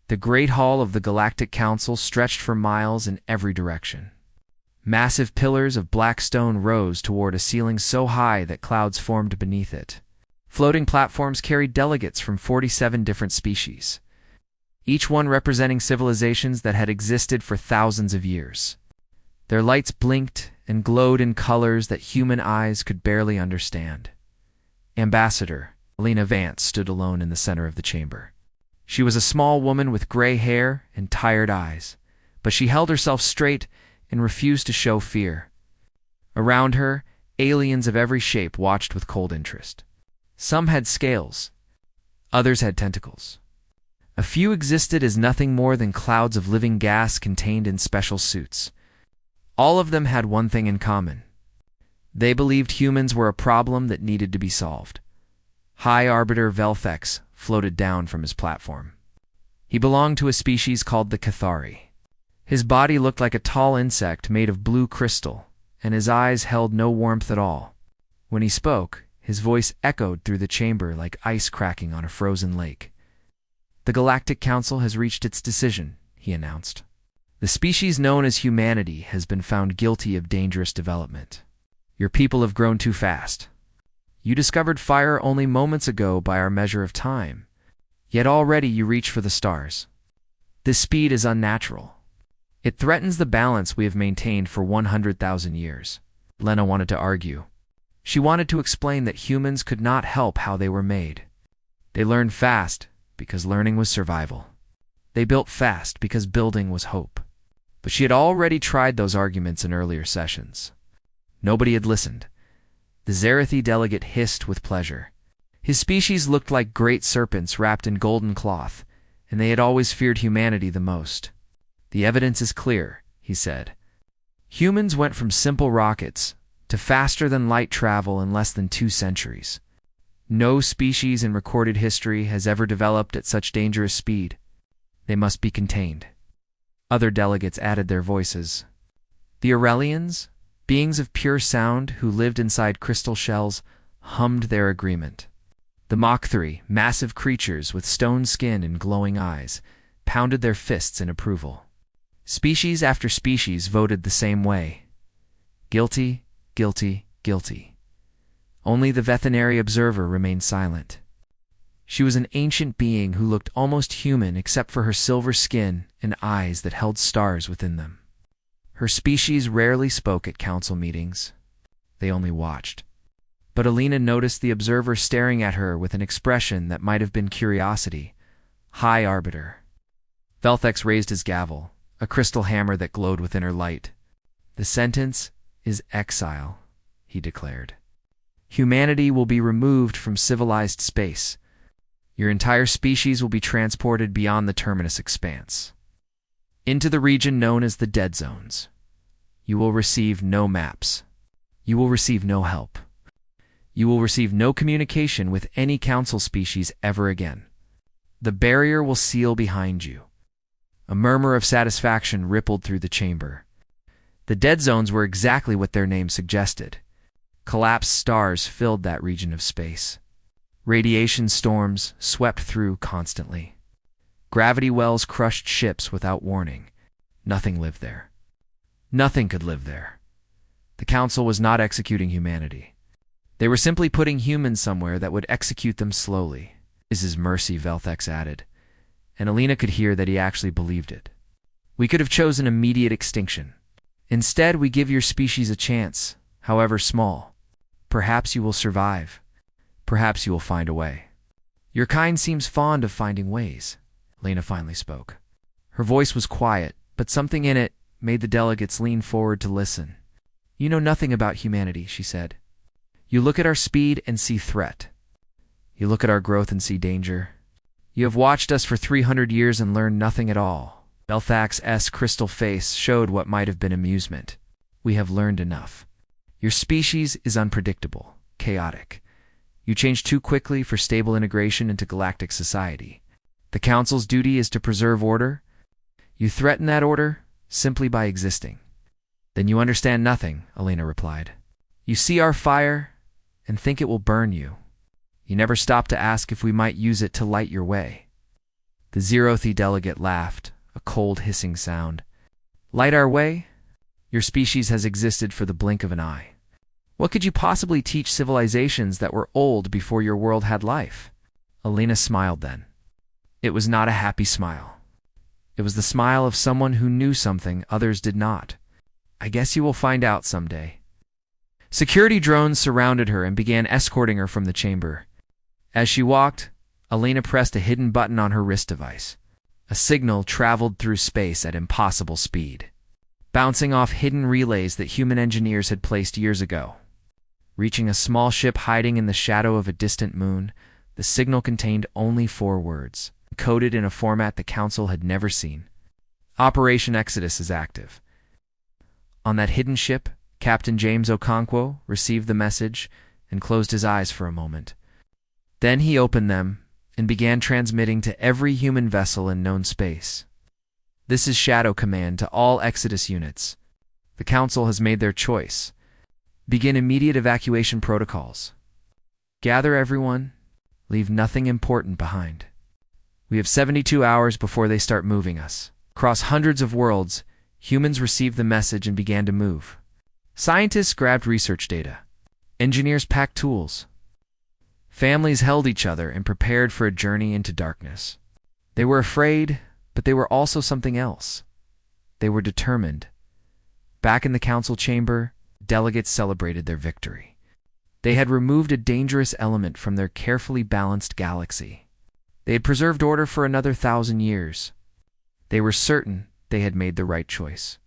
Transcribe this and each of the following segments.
The Great Hall of the Galactic Council stretched for miles in every direction. Massive pillars of black stone rose toward a ceiling so high that clouds formed beneath it. Floating platforms carried delegates from 47 different species, each one representing civilizations that had existed for thousands of years. Their lights blinked and glowed in colors that human eyes could barely understand. Ambassador Alina Vance stood alone in the center of the chamber. She was a small woman with gray hair and tired eyes, but she held herself straight and refused to show fear. Around her, aliens of every shape watched with cold interest. Some had scales, others had tentacles. A few existed as nothing more than clouds of living gas contained in special suits. All of them had one thing in common. They believed humans were a problem that needed to be solved. High Arbiter Velthex floated down from his platform. He belonged to a species called the Cathari. His body looked like a tall insect made of blue crystal, and his eyes held no warmth at all. When he spoke, his voice echoed through the chamber like ice cracking on a frozen lake. "The Galactic Council has reached its decision," he announced. "The species known as humanity has been found guilty of dangerous development. Your people have grown too fast. You discovered fire only moments ago by our measure of time, yet already you reach for the stars. This speed is unnatural. It threatens the balance we have maintained for 100,000 years." Lena wanted to argue. She wanted to explain that humans could not help how they were made. They learned fast because learning was survival. They built fast because building was hope. But she had already tried those arguments in earlier sessions. Nobody had listened. The Zerathi delegate hissed with pleasure. His species looked like great serpents wrapped in golden cloth, and they had always feared humanity the most. "The evidence is clear," he said. "Humans went from simple rockets to faster-than-light travel in less than 2 centuries. No species in recorded history has ever developed at such dangerous speed. They must be contained." Other delegates added their voices. The Aurelians, beings of pure sound who lived inside crystal shells, hummed their agreement. The Mach-3, massive creatures with stone skin and glowing eyes, pounded their fists in approval. Species after species voted the same way. Guilty, guilty, guilty. Only the veterinary observer remained silent. She was an ancient being who looked almost human except for her silver skin and eyes that held stars within them. Her species rarely spoke at council meetings. They only watched. But Alina noticed the observer staring at her with an expression that might have been curiosity. "High Arbiter." Velthex raised his gavel, a crystal hammer that glowed within her light. "The sentence is exile," he declared. "Humanity will be removed from civilized space. Your entire species will be transported beyond the terminus expanse, into the region known as the Dead Zones. You will receive no maps. You will receive no help. You will receive no communication with any council species ever again. The barrier will seal behind you." A murmur of satisfaction rippled through the chamber. The Dead Zones were exactly what their name suggested. Collapsed stars filled that region of space. Radiation storms swept through constantly. Gravity wells crushed ships without warning. Nothing lived there. Nothing could live there. The Council was not executing humanity. They were simply putting humans somewhere that would execute them slowly. "Is his mercy," Velthex added, and Alina could hear that he actually believed it. "We could have chosen immediate extinction. Instead, we give your species a chance, however small. Perhaps you will survive. Perhaps you will find a way." "Your kind seems fond of finding ways," Lena finally spoke. Her voice was quiet, but something in it made the delegates lean forward to listen. "You know nothing about humanity," she said. "You look at our speed and see threat. You look at our growth and see danger. You have watched us for 300 years and learned nothing at all." Velthex's crystal face showed what might have been amusement. "We have learned enough. Your species is unpredictable, chaotic. You change too quickly for stable integration into galactic society. The Council's duty is to preserve order. You threaten that order simply by existing." "Then you understand nothing," Alina replied. "You see our fire and think it will burn you. You never stop to ask if we might use it to light your way." The zeroth delegate laughed, a cold hissing sound. Light our way? Your species has existed for the blink of an eye. What could you possibly teach civilizations that were old before your world had life? Alina smiled then. It was not a happy smile. It was the smile of someone who knew something others did not. I guess you will find out someday. Security drones surrounded her and began escorting her from the chamber. As she walked, Alina pressed a hidden button on her wrist device. A signal traveled through space at impossible speed, bouncing off hidden relays that human engineers had placed years ago. Reaching a small ship hiding in the shadow of a distant moon, the signal contained only 4 words, coded in a format the Council had never seen. Operation Exodus is active. On that hidden ship, Captain James Okonkwo received the message and closed his eyes for a moment. Then he opened them and began transmitting to every human vessel in known space. This is Shadow Command to all Exodus units. The Council has made their choice. Begin immediate evacuation protocols. Gather everyone. Leave nothing important behind. We have 72 hours before they start moving us. Across hundreds of worlds, humans received the message and began to move. Scientists grabbed research data. Engineers packed tools. Families held each other and prepared for a journey into darkness. They were afraid, but they were also something else. They were determined. Back in the council chamber, delegates celebrated their victory. They had removed a dangerous element from their carefully balanced galaxy. They had preserved order for another 1,000 years. They were certain they had made the right choice.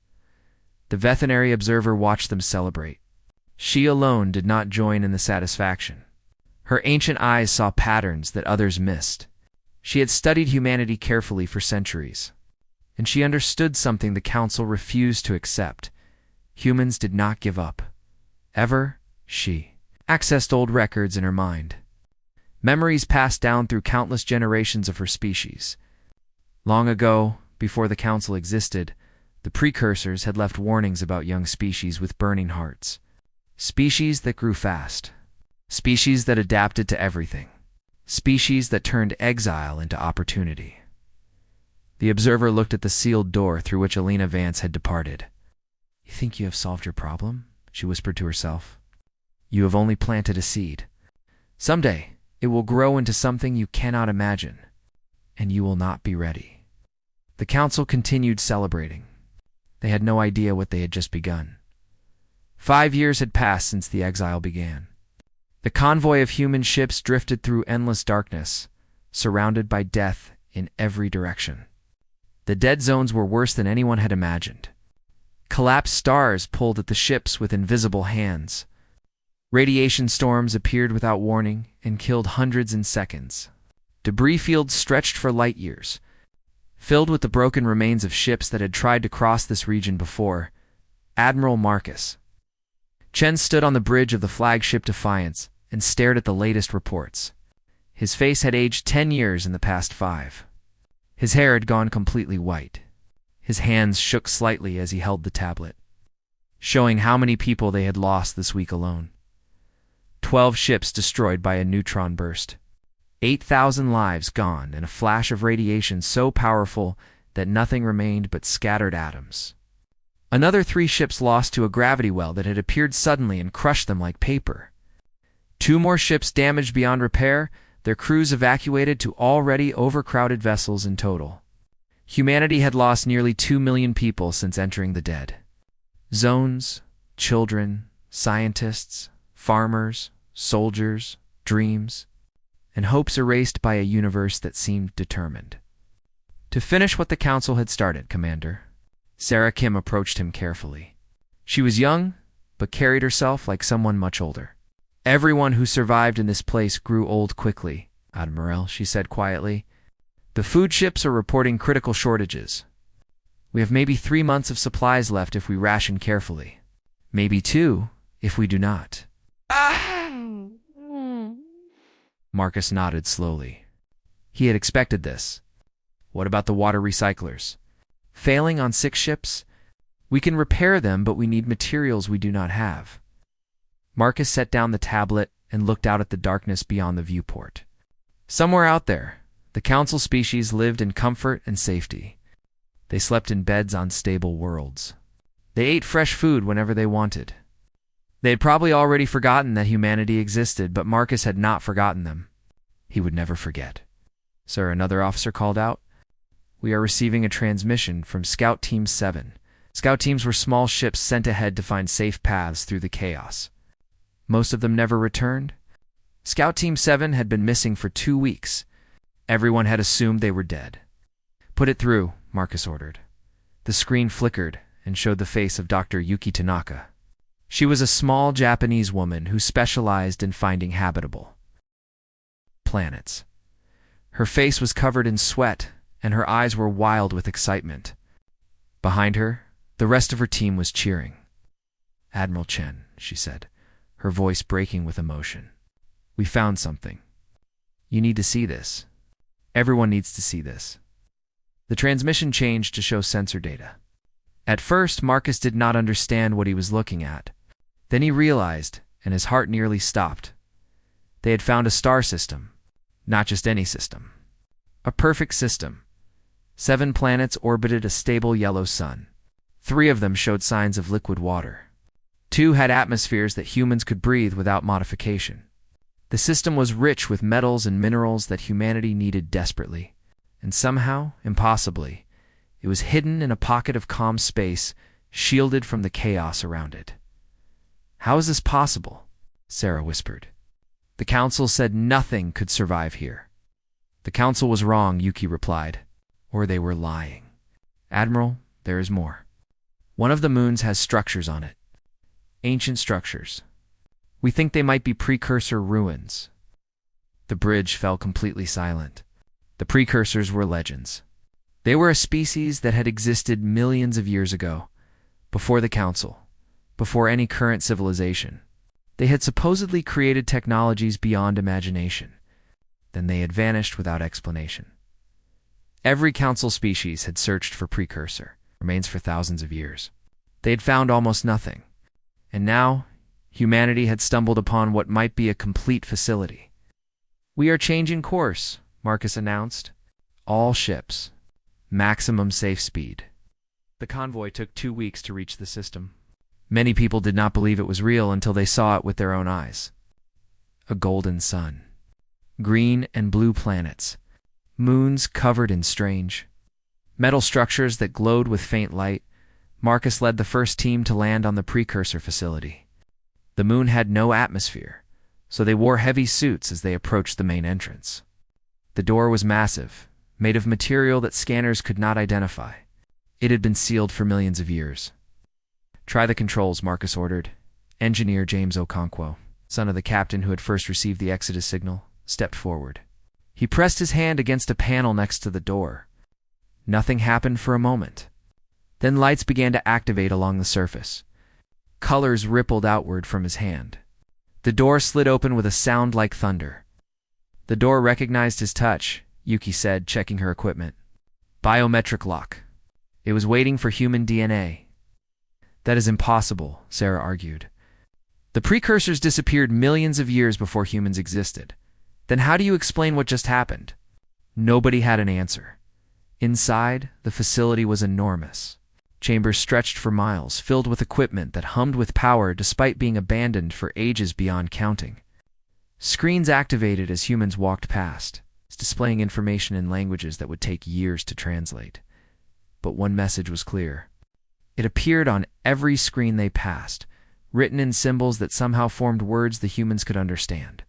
The veterinary observer watched them celebrate. She alone did not join in the satisfaction. Her ancient eyes saw patterns that others missed. She had studied humanity carefully for centuries, and she understood something the Council refused to accept. Humans did not give up. Ever, she accessed old records in her mind. Memories passed down through countless generations of her species. Long ago, before the Council existed, the precursors had left warnings about young species with burning hearts. Species that grew fast. Species that adapted to everything. Species that turned exile into opportunity. The observer looked at the sealed door through which Alina Vance had departed. You think you have solved your problem? She whispered to herself. You have only planted a seed. Someday, it will grow into something you cannot imagine, and you will not be ready. The Council continued celebrating. They had no idea what they had just begun. 5 years had passed since the exile began. The convoy of human ships drifted through endless darkness, surrounded by death in every direction. The dead zones were worse than anyone had imagined. Collapsed stars pulled at the ships with invisible hands. Radiation storms appeared without warning and killed hundreds in seconds. Debris fields stretched for light years, filled with the broken remains of ships that had tried to cross this region before. Admiral Marcus Chen stood on the bridge of the flagship Defiance and stared at the latest reports. His face had aged 10 years in the past 5. His hair had gone completely white. His hands shook slightly as he held the tablet, showing how many people they had lost this week alone. 12 ships destroyed by a neutron burst. 8,000 lives gone in a flash of radiation so powerful that nothing remained but scattered atoms. Another 3 ships lost to a gravity well that had appeared suddenly and crushed them like paper. 2 more ships damaged beyond repair, their crews evacuated to already overcrowded vessels in total. Humanity had lost nearly 2 million people since entering the dead. Zones, children, scientists, farmers, soldiers, dreams, and hopes erased by a universe that seemed determined to finish what the Council had started, Commander. Sarah Kim approached him carefully. She was young, but carried herself like someone much older. Everyone who survived in this place grew old quickly, Admiral, she said quietly. The food ships are reporting critical shortages. We have maybe 3 months of supplies left if we ration carefully. Maybe 2 if we do not. Marcus nodded slowly. He had expected this. What about the water recyclers? Failing on 6 ships? We can repair them, but we need materials we do not have. Marcus set down the tablet and looked out at the darkness beyond the viewport. Somewhere out there, The council species lived in comfort and safety. They slept in beds on stable worlds. They ate fresh food whenever they wanted. They had probably already forgotten that humanity existed, but Marcus had not forgotten them. He would never forget. "Sir," another officer called out, "we are receiving a transmission from Scout Team 7. Scout teams were small ships sent ahead to find safe paths through the chaos. Most of them never returned. Scout Team 7 had been missing for 2 weeks. Everyone had assumed they were dead." "Put it through," Marcus ordered. The screen flickered and showed the face of Dr. Yuki Tanaka. She was a small Japanese woman who specialized in finding habitable planets. Her face was covered in sweat, and her eyes were wild with excitement. Behind her, the rest of her team was cheering. "Admiral Chen," she said, her voice breaking with emotion. "We found something. You need to see this. Everyone needs to see this." The transmission changed to show sensor data. At first, Marcus did not understand what he was looking at. Then he realized, and his heart nearly stopped. They had found a star system, not just any system. A perfect system. 7 planets orbited a stable yellow sun. 3 of them showed signs of liquid water. 2 had atmospheres that humans could breathe without modification. The system was rich with metals and minerals that humanity needed desperately. And somehow, impossibly, it was hidden in a pocket of calm space, shielded from the chaos around it. "How is this possible?" Sarah whispered. "The council said nothing could survive here." "The council was wrong," Yuki replied. "Or they were lying." "Admiral, there is more. One of the moons has structures on it. Ancient structures. We think they might be precursor ruins." The bridge fell completely silent. The precursors were legends. They were a species that had existed millions of years ago, before the council, before any current civilization. They had supposedly created technologies beyond imagination. Then they had vanished without explanation. Every council species had searched for precursor remains for thousands of years. They had found almost nothing. And now, humanity had stumbled upon what might be a complete facility. "We are changing course," Marcus announced. "All ships. Maximum safe speed." The convoy took 2 weeks to reach the system. Many people did not believe it was real until they saw it with their own eyes. A golden sun. Green and blue planets. Moons covered in strange metal structures that glowed with faint light. Marcus led the first team to land on the precursor facility. The moon had no atmosphere, so they wore heavy suits as they approached the main entrance. The door was massive, made of material that scanners could not identify. It had been sealed for millions of years. "Try the controls," Marcus ordered. Engineer James Okonkwo, son of the captain who had first received the Exodus signal, stepped forward. He pressed his hand against a panel next to the door. Nothing happened for a moment. Then lights began to activate along the surface. Colors rippled outward from his hand. The door slid open with a sound like thunder. The door recognized his touch, Yuki said, checking her equipment. "Biometric lock." It was waiting for human DNA. "That is impossible," Sarah argued. "The precursors disappeared millions of years before humans existed. Then how do you explain what just happened?" Nobody had an answer. Inside, the facility was enormous. Chambers stretched for miles, filled with equipment that hummed with power despite being abandoned for ages beyond counting. Screens activated as humans walked past, displaying information in languages that would take years to translate. But one message was clear. It appeared on every screen they passed, written in symbols that somehow formed words the humans could understand.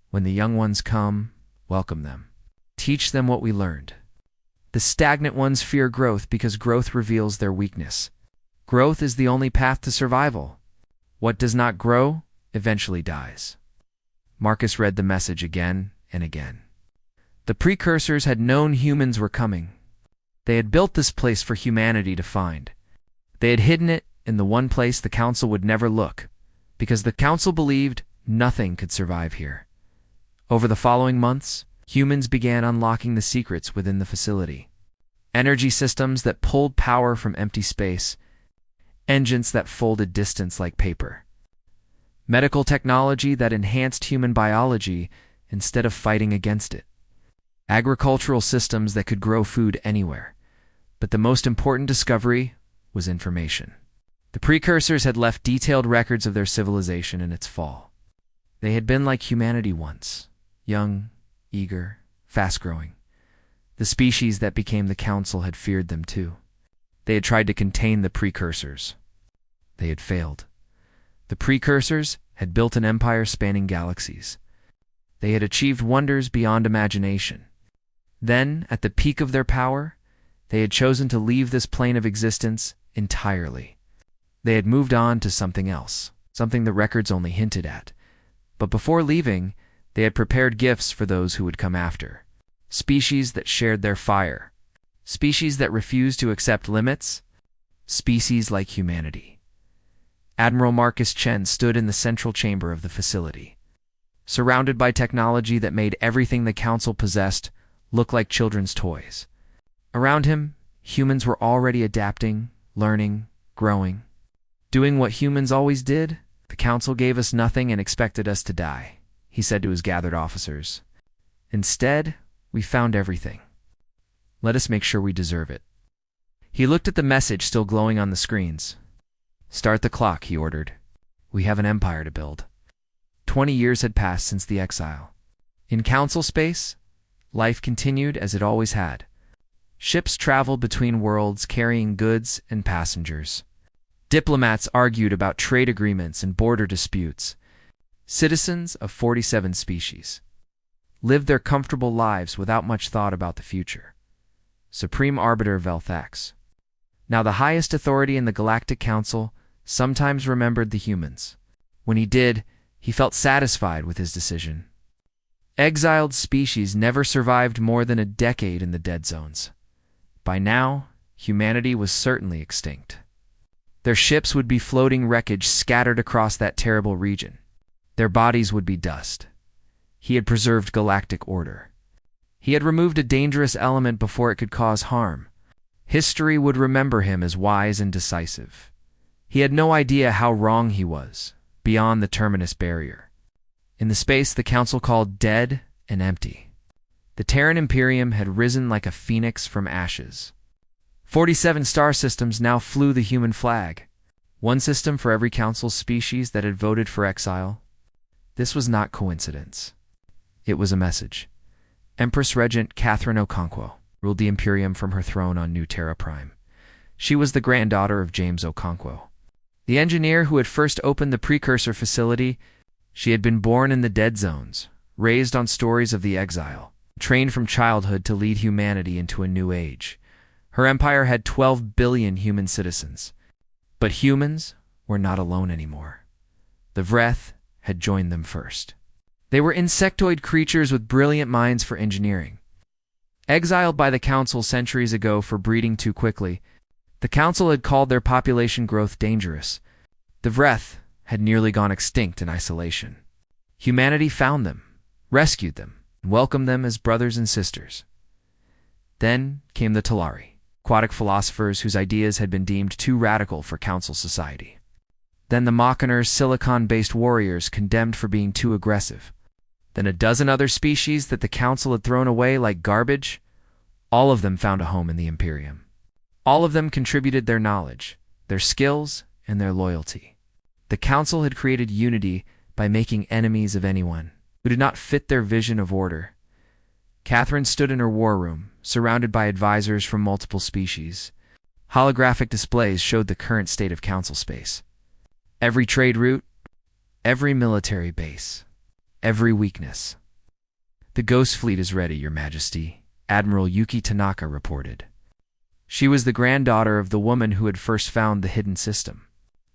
"When the young ones come, welcome them. Teach them what we learned. The stagnant ones fear growth because growth reveals their weakness. Growth is the only path to survival. What does not grow eventually dies." Marcus read the message again and again. The precursors had known humans were coming. They had built this place for humanity to find. They had hidden it in the one place the council would never look, because the council believed nothing could survive here. Over the following months, humans began unlocking the secrets within the facility. Energy systems that pulled power from empty space. Engines that folded distance like paper. Medical technology that enhanced human biology instead of fighting against it. agricultural systems that could grow food anywhere. But the most important discovery was information. The precursors had left detailed records of their civilization and its fall. They had been like humanity once, young, eager, fast-growing. The species that became the Council had feared them too. They had tried to contain the precursors. They had failed. The precursors had built an empire spanning galaxies. They had achieved wonders beyond imagination. Then, at the peak of their power, they had chosen to leave this plane of existence entirely. They had moved on to something else, something the records only hinted at. But before leaving, they had prepared gifts for those who would come after. Species that shared their fire. Species that refused to accept limits. Species like humanity. Admiral Marcus Chen stood in the central chamber of the facility, surrounded by technology that made everything the Council possessed look like children's toys. Around him, humans were already adapting, learning, growing. Doing what humans always did, the Council gave us nothing and expected us to die, he said to his gathered officers. Instead, we found everything. Let us make sure we deserve it. He looked at the message still glowing on the screens. Start the clock, he ordered. We have an empire to build. 20 years had passed since the exile. In Council space, life continued as it always had. Ships traveled between worlds carrying goods and passengers. Diplomats argued about trade agreements and border disputes. Citizens of 47 species lived their comfortable lives without much thought about the future. Supreme Arbiter Velthax, now the highest authority in the Galactic Council, sometimes remembered the humans. When he did, he felt satisfied with his decision. Exiled species never survived more than a decade in the dead zones. By now, humanity was certainly extinct. Their ships would be floating wreckage scattered across that terrible region. Their bodies would be dust. He had preserved galactic order. He had removed a dangerous element before it could cause harm. History would remember him as wise and decisive. He had no idea how wrong he was, beyond the terminus barrier. In the space the Council called dead and empty, the Terran Imperium had risen like a phoenix from ashes. 47 star systems now flew the human flag, one system for every Council species that had voted for exile. This was not coincidence. It was a message. Empress Regent Catherine Okonkwo ruled the Imperium from her throne on New Terra Prime. She was the granddaughter of James Okonkwo, the engineer who had first opened the precursor facility. She had been born in the dead zones, raised on stories of the exile, trained from childhood to lead humanity into a new age. Her empire had 12 billion human citizens. But humans were not alone anymore. The Vreth had joined them first. They were insectoid creatures with brilliant minds for engineering. Exiled by the Council centuries ago for breeding too quickly, the Council had called their population growth dangerous. The Vreth had nearly gone extinct in isolation. Humanity found them, rescued them, and welcomed them as brothers and sisters. Then came the Talari, aquatic philosophers whose ideas had been deemed too radical for Council society. Then the Machiners, silicon-based warriors condemned for being too aggressive. Then a dozen other species that the Council had thrown away like garbage. All of them found a home in the Imperium. All of them contributed their knowledge, their skills, and their loyalty. The Council had created unity by making enemies of anyone who did not fit their vision of order. Catherine stood in her war room, surrounded by advisors from multiple species. Holographic displays showed the current state of Council space. Every trade route, every military base, every weakness. The Ghost Fleet is ready, Your Majesty, Admiral Yuki Tanaka reported. She was the granddaughter of the woman who had first found the hidden system.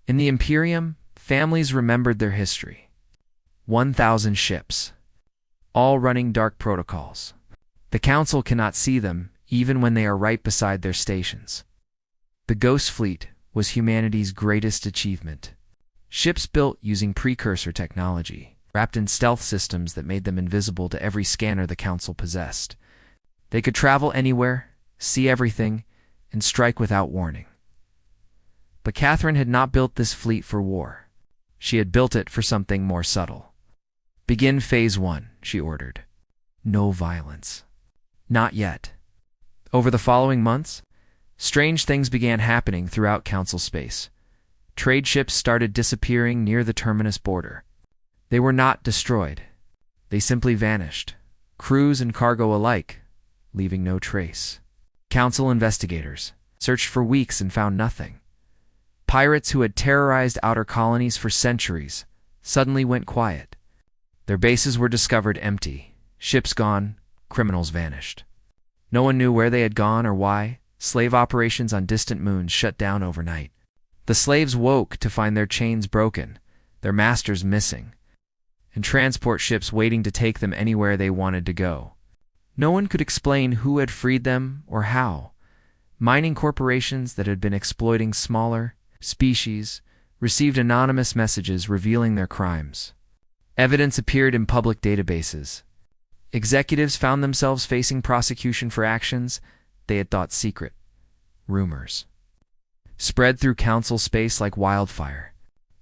In the Imperium, families remembered their history. 1,000 ships, all running dark protocols. The Council cannot see them, even when they are right beside their stations. The Ghost Fleet was humanity's greatest achievement. Ships built using precursor technology, wrapped in stealth systems that made them invisible to every scanner the Council possessed. They could travel anywhere, see everything, and strike without warning. But Catherine had not built this fleet for war. She had built it for something more subtle. Begin Phase 1, she ordered. No violence. Not yet. Over the following months, strange things began happening throughout Council space. Trade ships started disappearing near the terminus border. They were not destroyed. They simply vanished, crews and cargo alike, leaving no trace. Council investigators searched for weeks and found nothing. Pirates who had terrorized outer colonies for centuries suddenly went quiet. Their bases were discovered empty, ships gone, criminals vanished. No one knew where they had gone or why. Slave operations on distant moons shut down overnight. The slaves woke to find their chains broken, their masters missing, and transport ships waiting to take them anywhere they wanted to go. No one could explain who had freed them or how. Mining corporations that had been exploiting smaller species received anonymous messages revealing their crimes. Evidence appeared in public databases. Executives found themselves facing prosecution for actions they had thought secret. Rumors spread through council space like wildfire.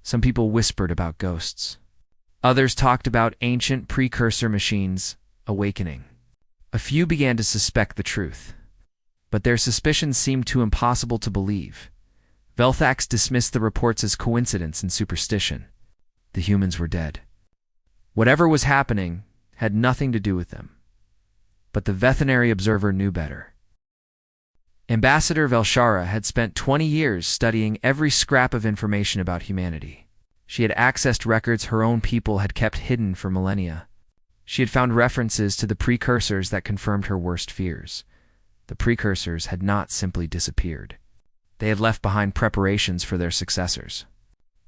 Some people whispered about ghosts. Others talked about ancient precursor machines awakening. A few began to suspect the truth, but their suspicions seemed too impossible to believe. Velthax dismissed the reports as coincidence and superstition. The humans were dead. Whatever was happening had nothing to do with them. But the veterinary observer knew better. Ambassador Velshara had spent 20 years studying every scrap of information about humanity. She had accessed records her own people had kept hidden for millennia. She had found references to the precursors that confirmed her worst fears. The precursors had not simply disappeared. They had left behind preparations for their successors.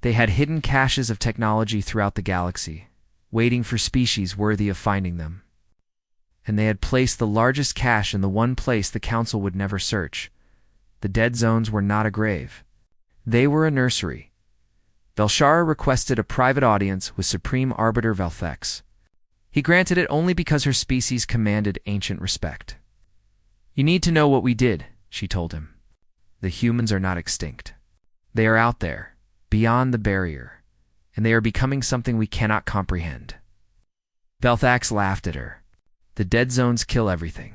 They had hidden caches of technology throughout the galaxy, waiting for species worthy of finding them. And they had placed the largest cache in the one place the Council would never search. The dead zones were not a grave. They were a nursery. Velshara requested a private audience with Supreme Arbiter Velthex. He granted it only because her species commanded ancient respect. "You need to know what we did," she told him. "The humans are not extinct. They are out there, beyond the barrier, and they are becoming something we cannot comprehend." Velthax laughed at her. "The dead zones kill everything.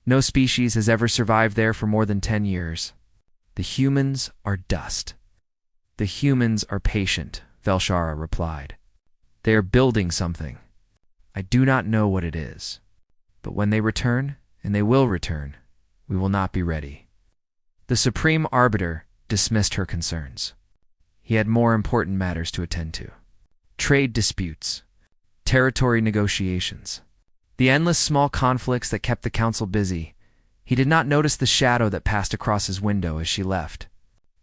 No species has ever survived there for more than 10 years. The humans are dust." "The humans are patient," Velshara replied. "They are building something. I do not know what it is. But when they return, and they will return, we will not be ready." The Supreme Arbiter dismissed her concerns. He had more important matters to attend to. Trade disputes, territory negotiations, the endless small conflicts that kept the Council busy. He did not notice the shadow that passed across his window as she left.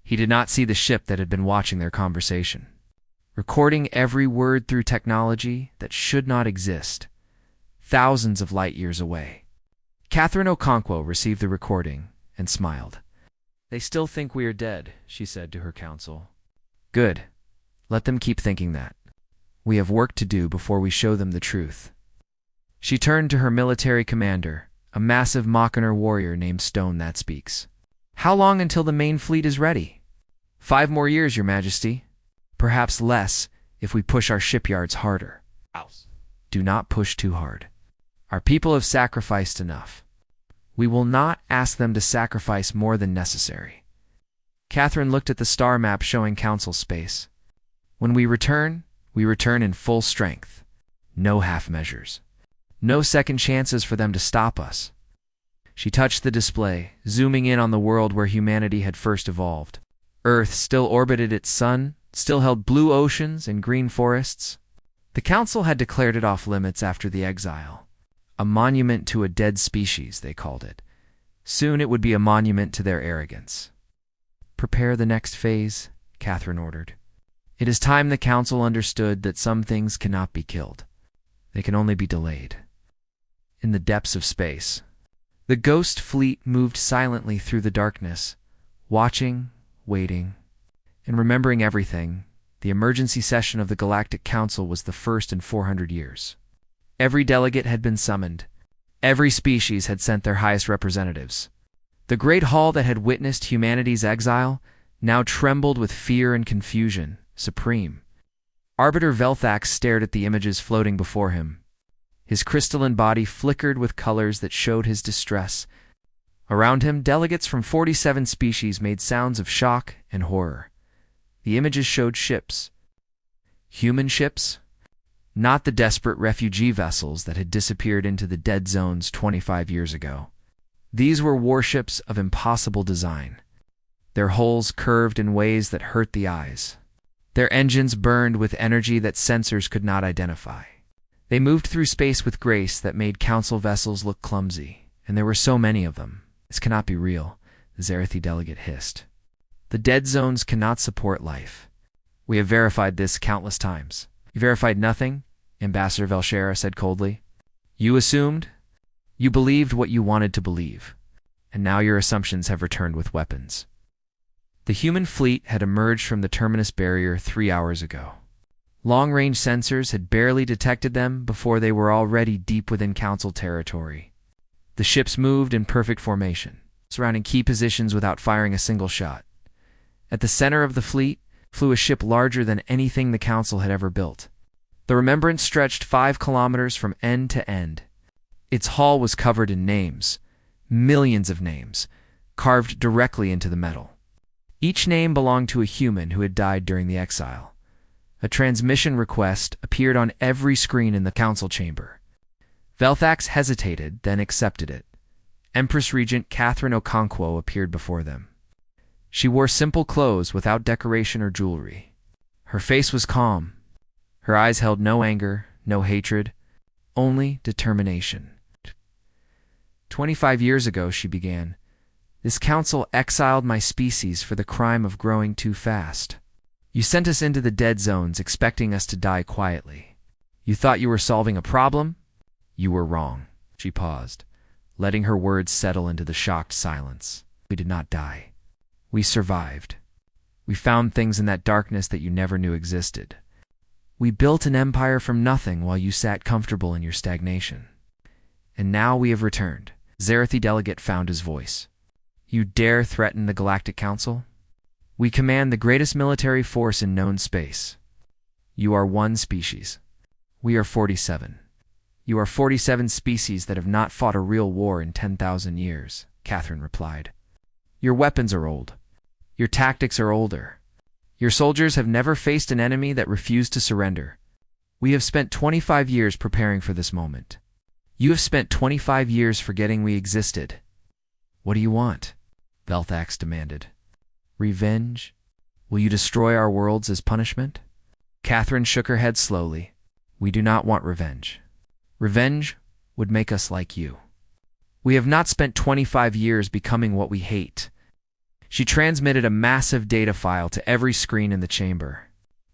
He did not see the ship that had been watching their conversation, recording every word through technology that should not exist, thousands of light years away. Catherine Okonkwo received the recording and smiled. "They still think we are dead," she said to her council. "Good. Let them keep thinking that. We have work to do before we show them the truth." She turned to her military commander, a massive Machiner warrior named Stone that speaks. "How long until the main fleet is ready?" "5 more years, Your Majesty. Perhaps less if we push our shipyards harder." "Do not push too hard. Our people have sacrificed enough. We will not ask them to sacrifice more than necessary." Catherine looked at the star map showing Council space. "When we return in full strength. No half measures. No second chances for them to stop us." She touched the display, zooming in on the world where humanity had first evolved. Earth still orbited its sun, still held blue oceans and green forests. The Council had declared it off limits after the exile. A monument to a dead species, they called it. Soon it would be a monument to their arrogance. "Prepare the next phase," Catherine ordered. It is time the Council understood that some things cannot be killed. They can only be delayed. In the depths of space, the Ghost Fleet moved silently through the darkness, watching, waiting, and remembering everything. The emergency session of the Galactic Council was the first in 400 years. Every delegate had been summoned. Every species had sent their highest representatives. The great hall that had witnessed humanity's exile now trembled with fear and confusion, supreme. Arbiter Velthax stared at the images floating before him. His crystalline body flickered with colors that showed his distress. Around him, delegates from 47 species made sounds of shock and horror. The images showed ships. Human ships? Not the desperate refugee vessels that had disappeared into the dead zones 25 years ago. These were warships of impossible design. Their hulls curved in ways that hurt the eyes. Their engines burned with energy that sensors could not identify. They moved through space with grace that made Council vessels look clumsy, and there were so many of them. This cannot be real, the Zerathi delegate hissed. The dead zones cannot support life. We have verified this countless times. You verified nothing, Ambassador Velshera said coldly. You assumed. You believed what you wanted to believe, and now your assumptions have returned with weapons. The human fleet had emerged from the terminus barrier 3 hours ago. Long-range sensors had barely detected them before they were already deep within Council territory. The ships moved in perfect formation, surrounding key positions without firing a single shot. At the center of the fleet flew a ship larger than anything the Council had ever built. The Remembrance stretched 5 kilometers from end to end. Its hull was covered in names, millions of names, carved directly into the metal. Each name belonged to a human who had died during the exile. A transmission request appeared on every screen in the Council chamber. Velthax hesitated, then accepted it. Empress Regent Catherine Okonkwo appeared before them. She wore simple clothes without decoration or jewelry. Her face was calm. Her eyes held no anger, no hatred, only determination. 25 years ago, she began, this council exiled my species for the crime of growing too fast. You sent us into the dead zones expecting us to die quietly. You thought you were solving a problem? You were wrong. She paused, letting her words settle into the shocked silence. We did not die. We survived. We found things in that darkness that you never knew existed. We built an empire from nothing while you sat comfortable in your stagnation. And now we have returned. Zerathi delegate found his voice. You dare threaten the Galactic Council? We command the greatest military force in known space. You are one species. We are 47. You are 47 species that have not fought a real war in 10,000 years, Catherine replied. Your weapons are old. Your tactics are older. Your soldiers have never faced an enemy that refused to surrender. We have spent 25 years preparing for this moment. You have spent 25 years forgetting we existed. What do you want? Velthax demanded. Revenge? Will you destroy our worlds as punishment? Catherine shook her head slowly. We do not want revenge. Revenge would make us like you. We have not spent 25 years becoming what we hate. She transmitted a massive data file to every screen in the chamber.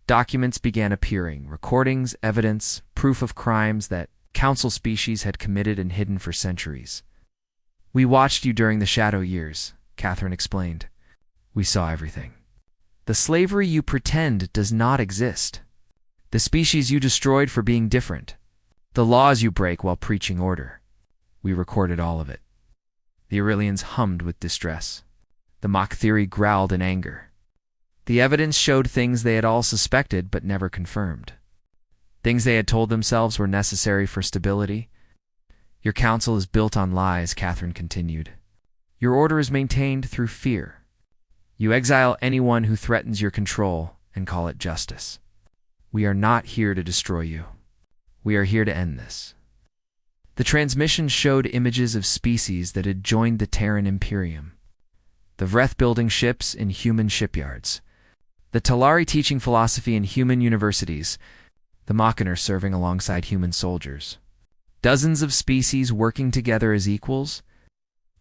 Documents began appearing, recordings, evidence, proof of crimes that Council species had committed and hidden for centuries. We watched you during the shadow years, Catherine explained. We saw everything. The slavery you pretend does not exist. The species you destroyed for being different. The laws you break while preaching order. We recorded all of it. The Aurelians hummed with distress. The mock theory growled in anger. The evidence showed things they had all suspected but never confirmed. Things they had told themselves were necessary for stability. Your council is built on lies, Catherine continued. Your order is maintained through fear. You exile anyone who threatens your control and call it justice. We are not here to destroy you. We are here to end this. The transmission showed images of species that had joined the Terran Imperium. The Vreth building ships in human shipyards. The Talari teaching philosophy in human universities. The Machiner serving alongside human soldiers. Dozens of species working together as equals.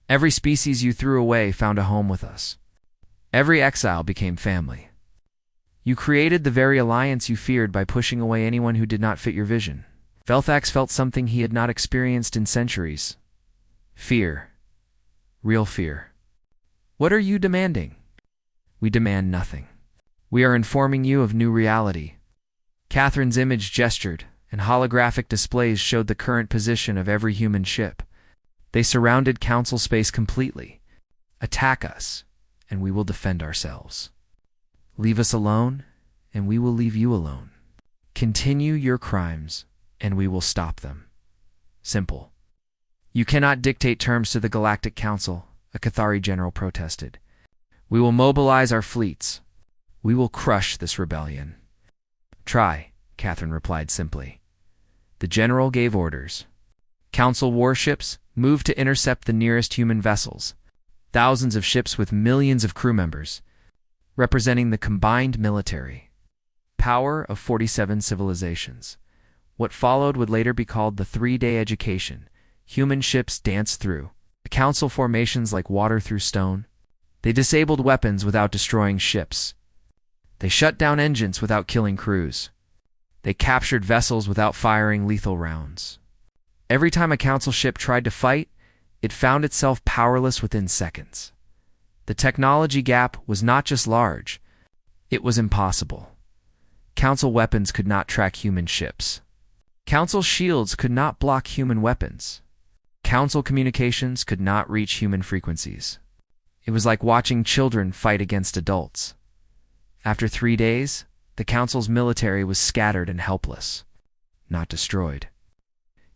Every species you threw away found a home with us. Every exile became family. You created the very alliance you feared by pushing away anyone who did not fit your vision. Velthax felt something he had not experienced in centuries. Fear. Real fear. What are you demanding? We demand nothing. We are informing you of new reality. Catherine's image gestured, and holographic displays showed the current position of every human ship. They surrounded Council space completely. Attack us, and we will defend ourselves. Leave us alone, and we will leave you alone. Continue your crimes, and we will stop them. Simple. You cannot dictate terms to the Galactic Council, a Cathari general protested. We will mobilize our fleets. We will crush this rebellion. Try, Catherine replied simply. The general gave orders. Council warships moved to intercept the nearest human vessels, thousands of ships with millions of crew members, representing the combined military power of 47 civilizations. What followed would later be called the three-day education. Human ships danced through the council formations like water through stone. They disabled weapons without destroying ships. They shut down engines without killing crews. They captured vessels without firing lethal rounds. Every time a council ship tried to fight, it found itself powerless within seconds. The technology gap was not just large, it was impossible. Council weapons could not track human ships. Council shields could not block human weapons. Council communications could not reach human frequencies. It was like watching children fight against adults. After 3 days, the Council's military was scattered and helpless, not destroyed.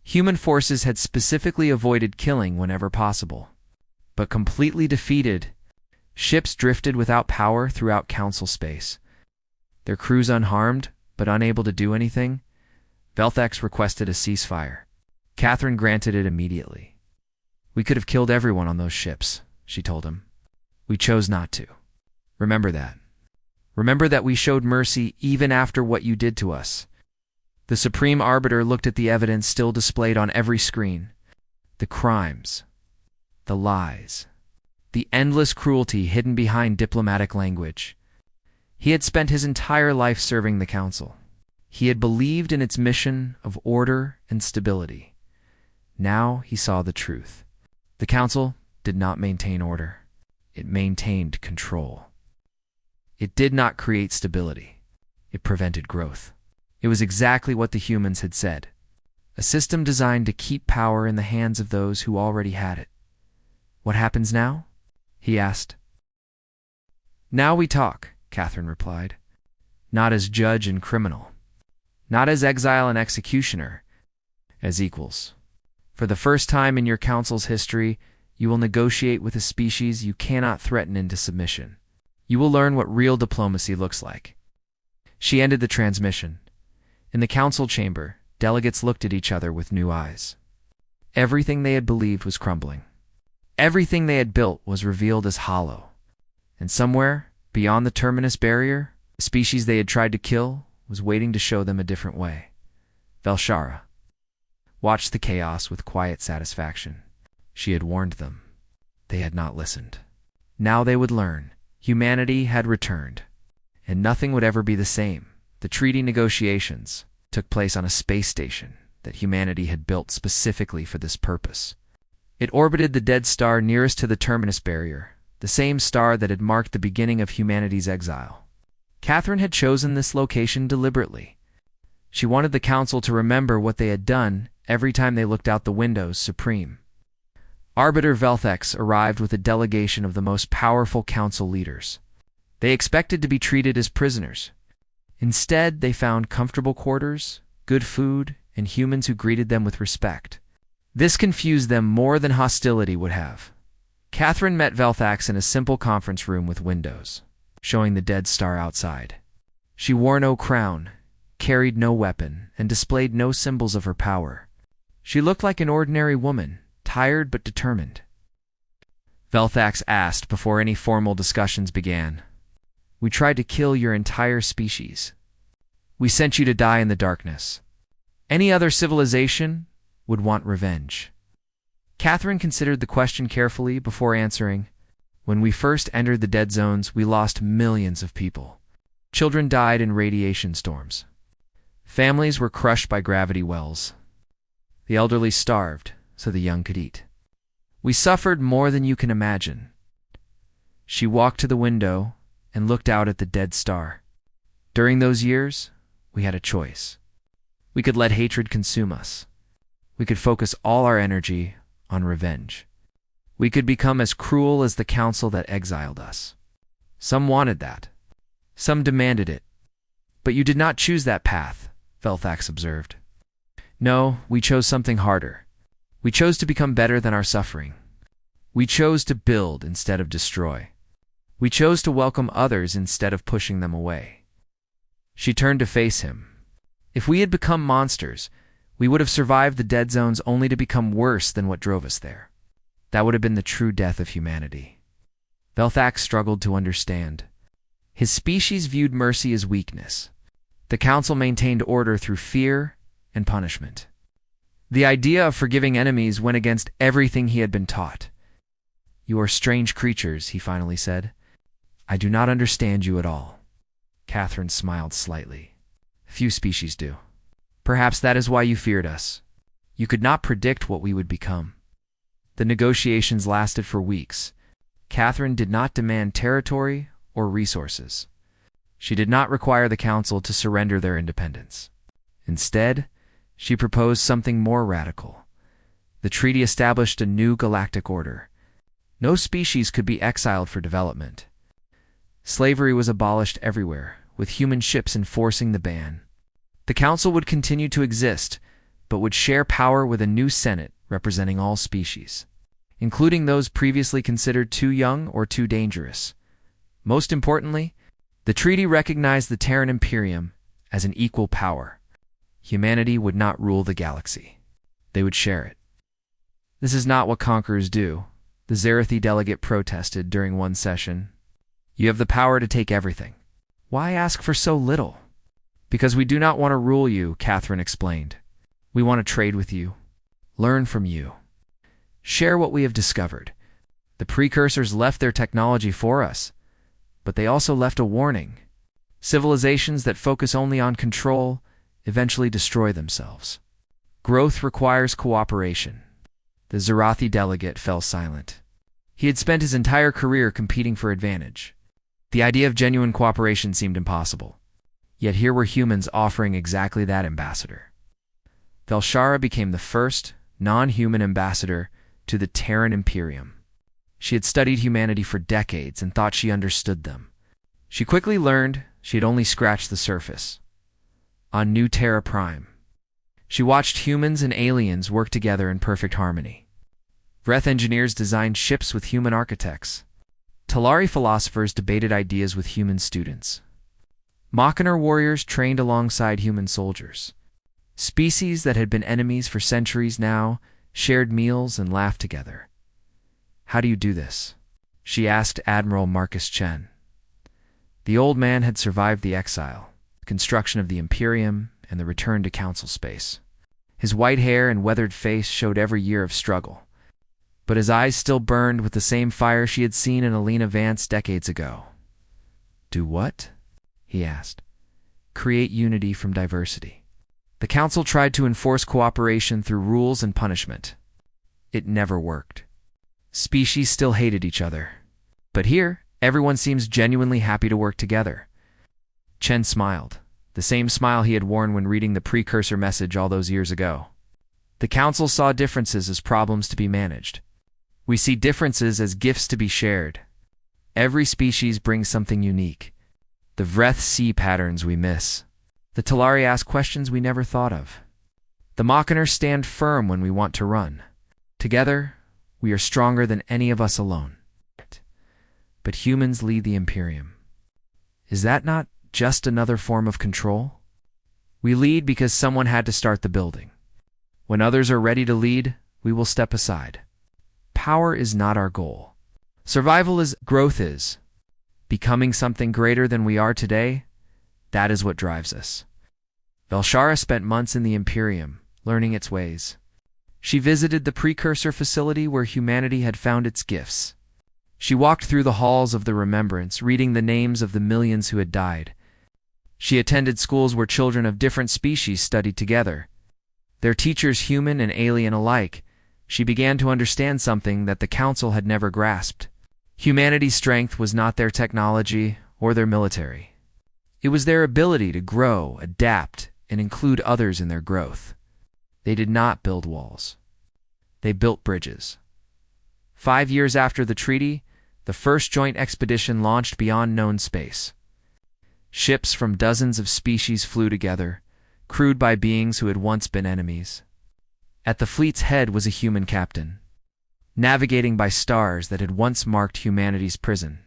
Human forces had specifically avoided killing whenever possible, but completely defeated. Ships drifted without power throughout Council space. Their crews unharmed, but unable to do anything. Velthex requested a ceasefire. Catherine granted it immediately. We could have killed everyone on those ships, she told him. We chose not to. Remember that. Remember that we showed mercy even after what you did to us. The Supreme Arbiter looked at the evidence still displayed on every screen. The crimes, the lies, the endless cruelty hidden behind diplomatic language. He had spent his entire life serving the Council. He had believed in its mission of order and stability. Now he saw the truth. The Council did not maintain order. It maintained control. It did not create stability. It prevented growth. It was exactly what the humans had said. A system designed to keep power in the hands of those who already had it. What happens now? He asked. Now we talk, Catherine replied. Not as judge and criminal. Not as exile and executioner. As equals. For the first time in your council's history, you will negotiate with a species you cannot threaten into submission. You will learn what real diplomacy looks like. She ended the transmission. In the council chamber, delegates looked at each other with new eyes. Everything they had believed was crumbling. Everything they had built was revealed as hollow. And somewhere, beyond the terminus barrier, the species they had tried to kill was waiting to show them a different way. Velshara watched the chaos with quiet satisfaction. She had warned them. They had not listened. Now they would learn. Humanity had returned, and nothing would ever be the same. The treaty negotiations took place on a space station that humanity had built specifically for this purpose. It orbited the dead star nearest to the terminus barrier, the same star that had marked the beginning of humanity's exile. Catherine had chosen this location deliberately. She wanted the Council to remember what they had done every time they looked out the windows supreme. Arbiter Velthex arrived with a delegation of the most powerful Council leaders. They expected to be treated as prisoners. Instead, they found comfortable quarters, good food, and humans who greeted them with respect. This confused them more than hostility would have. Catherine met Velthex in a simple conference room with windows, showing the dead star outside. She wore no crown, carried no weapon, and displayed no symbols of her power. She looked like an ordinary woman, tired but determined. Velthex asked before any formal discussions began. We tried to kill your entire species. We sent you to die in the darkness. Any other civilization would want revenge. Catherine considered the question carefully before answering. When we first entered the dead zones, we lost millions of people. Children died in radiation storms. Families were crushed by gravity wells. The elderly starved so the young could eat. We suffered more than you can imagine. She walked to the window and looked out at the dead star. During those years, we had a choice. We could let hatred consume us. We could focus all our energy on revenge. We could become as cruel as the Council that exiled us. Some wanted that. Some demanded it. But you did not choose that path, Velthex observed. No, we chose something harder. We chose to become better than our suffering. We chose to build instead of destroy. We chose to welcome others instead of pushing them away. She turned to face him. If we had become monsters, we would have survived the dead zones only to become worse than what drove us there. That would have been the true death of humanity. Velthak struggled to understand. His species viewed mercy as weakness. The council maintained order through fear and punishment. The idea of forgiving enemies went against everything he had been taught. "You are strange creatures," he finally said. "I do not understand you at all." Catherine smiled slightly. "Few species do. Perhaps that is why you feared us. You could not predict what we would become." The negotiations lasted for weeks. Catherine did not demand territory or resources. She did not require the council to surrender their independence. Instead, she proposed something more radical. The treaty established a new galactic order. No species could be exiled for development. Slavery was abolished everywhere, with human ships enforcing the ban. The council would continue to exist, but would share power with a new Senate representing all species, including those previously considered too young or too dangerous. Most importantly, the treaty recognized the Terran Imperium as an equal power. Humanity would not rule the galaxy. They would share it. "This is not what conquerors do," the Zerathi delegate protested during one session. "You have the power to take everything. Why ask for so little?" "Because we do not want to rule you," Catherine explained. "We want to trade with you, learn from you, share what we have discovered. The precursors left their technology for us, but they also left a warning. Civilizations that focus only on control eventually destroy themselves. Growth requires cooperation." The Zerathi delegate fell silent. He had spent his entire career competing for advantage. The idea of genuine cooperation seemed impossible. Yet here were humans offering exactly that ambassador. Velshara became the first non-human ambassador to the Terran Imperium. She had studied humanity for decades and thought she understood them. She quickly learned she had only scratched the surface. On New Terra Prime, she watched humans and aliens work together in perfect harmony. Vreth engineers designed ships with human architects. Talari philosophers debated ideas with human students. Machiner warriors trained alongside human soldiers. Species that had been enemies for centuries now shared meals and laughed together. "How do you do this?" she asked Admiral Marcus Chen. The old man had survived the exile, the construction of the Imperium, and the return to council space. His white hair and weathered face showed every year of struggle, but his eyes still burned with the same fire she had seen in Alina Vance decades ago. "Do what?" he asked. "Create unity from diversity." The council tried to enforce cooperation through rules and punishment. It never worked. Species still hated each other. But here, everyone seems genuinely happy to work together. Chen smiled, the same smile he had worn when reading the precursor message all those years ago. The council saw differences as problems to be managed. We see differences as gifts to be shared. Every species brings something unique. The Vreth see patterns we miss. The Talari ask questions we never thought of. The Machiners stand firm when we want to run. Together, we are stronger than any of us alone. But humans lead the Imperium. Is that not just another form of control? We lead because someone had to start the building. When others are ready to lead, we will step aside. Power is not our goal. Survival is, growth is. Becoming something greater than we are today, that is what drives us. Velshara spent months in the Imperium, learning its ways. She visited the precursor facility where humanity had found its gifts. She walked through the halls of the Remembrance, reading the names of the millions who had died. She attended schools where children of different species studied together. Their teachers, human and alien alike, she began to understand something that the Council had never grasped. Humanity's strength was not their technology or their military. It was their ability to grow, adapt, and include others in their growth. They did not build walls. They built bridges. 5 years after the treaty, the first joint expedition launched beyond known space. Ships from dozens of species flew together, crewed by beings who had once been enemies. At the fleet's head was a human captain, navigating by stars that had once marked humanity's prison.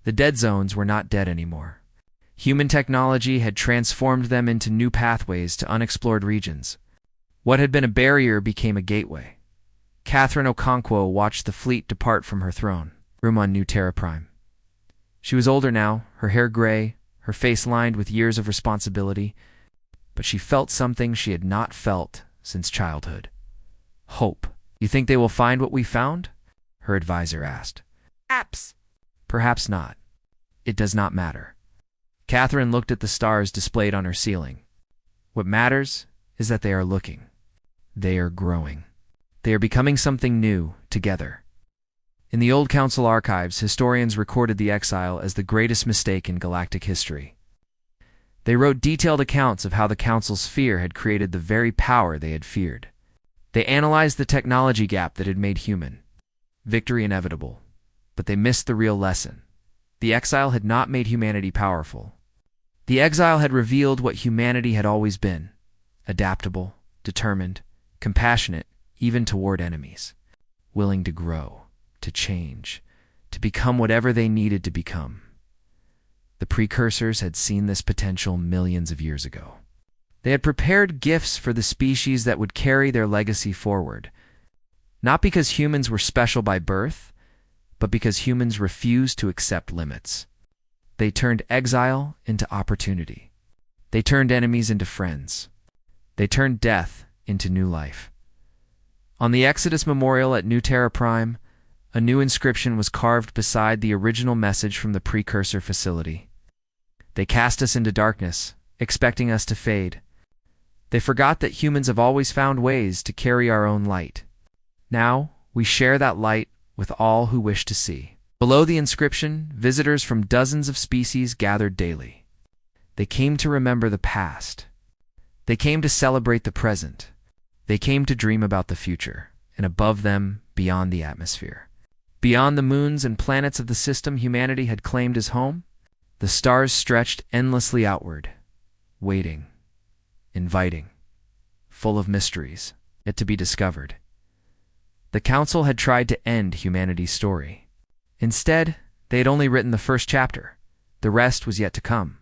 The dead zones were not dead anymore. Human technology had transformed them into new pathways to unexplored regions. What had been a barrier became a gateway. Catherine Okonkwo watched the fleet depart from her throne room on New Terra Prime. She was older now, her hair gray, her face lined with years of responsibility, but she felt something she had not felt since childhood. Hope. "You think they will find what we found?" her advisor asked. Perhaps not. It does not matter." Catherine looked at the stars displayed on her ceiling. "What matters is that they are looking. They are growing. They are becoming something new, together." In the old Council archives, historians recorded the exile as the greatest mistake in galactic history. They wrote detailed accounts of how the Council's fear had created the very power they had feared. They analyzed the technology gap that had made human victory inevitable, but they missed the real lesson. The exile had not made humanity powerful. The exile had revealed what humanity had always been: adaptable, determined, compassionate, even toward enemies, willing to grow, to change, to become whatever they needed to become. The precursors had seen this potential millions of years ago. They had prepared gifts for the species that would carry their legacy forward, not because humans were special by birth, but because humans refused to accept limits. They turned exile into opportunity. They turned enemies into friends. They turned death into new life. On the Exodus Memorial at New Terra Prime, a new inscription was carved beside the original message from the precursor facility. "They cast us into darkness, expecting us to fade. They forgot that humans have always found ways to carry our own light. Now, we share that light with all who wish to see." Below the inscription, visitors from dozens of species gathered daily. They came to remember the past. They came to celebrate the present. They came to dream about the future, and above them, beyond the atmosphere. Beyond the moons and planets of the system humanity had claimed as home, the stars stretched endlessly outward, waiting, inviting, full of mysteries yet to be discovered. The Council had tried to end humanity's story. Instead, they had only written the first chapter. The rest was yet to come.